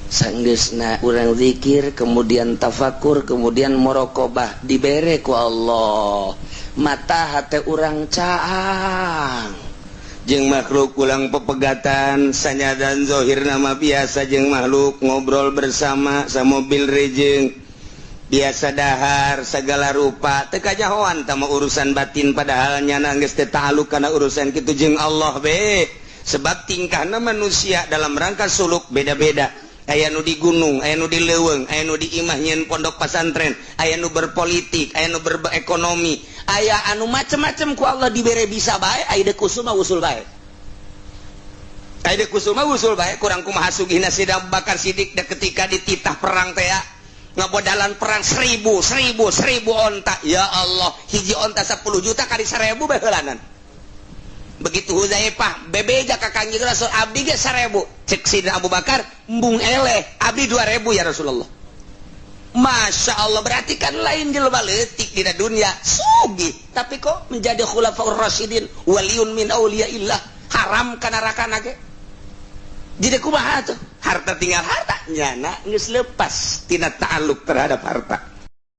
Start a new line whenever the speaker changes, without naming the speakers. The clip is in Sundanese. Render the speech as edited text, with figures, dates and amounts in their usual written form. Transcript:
sanggeusna urang zikir kemudian tafakur kemudian muraqabah dibere ku Allah mata hate urang caang jeung makhluk ulang pepegatan sanyadan zahir nama biasa jeung makhluk ngobrol bersama samobil rejeng biasa dahar segala rupa teu kajahoan tama urusan batin padahal nyana geus teu ta'alluq kana urusan kitu jeung Allah be sebab tingkahna manusia dalam rangka suluk beda-beda. Aya nu di gunung, aya nu di leuweung, aya nu di imah nyeun pondok pesantren, aya nu berpolitik, aya nu berekonomi, aya anu macem-macem ku Allah dibere bisa bae, aya de kusuma usul bae. Aya de kusuma usul bae, kurang kumaha sugihna Sidina Abu Bakar Siddiq da ketika dititah perang teh ngabodalan perang 1000 onta. Ya Allah, hiji onta 10 juta kali 1000 bae heulanan. Begitu Hudzaifah bebeja ka Kangjeng Rasul abdi ge 1000 cek Sidina Abu Bakar embung eleh abdi 2000 ya Rasulullah. Masya Allah berarti kan lain jelema leutik dina dunia sugih tapi kok menjadi khulafaur rasyidin waliyun min auliyaillah haram ka nerakana ge. Jadi kumaha tuh harta tinggal harta nyana geus leupas tina ta'alluq terhadap harta.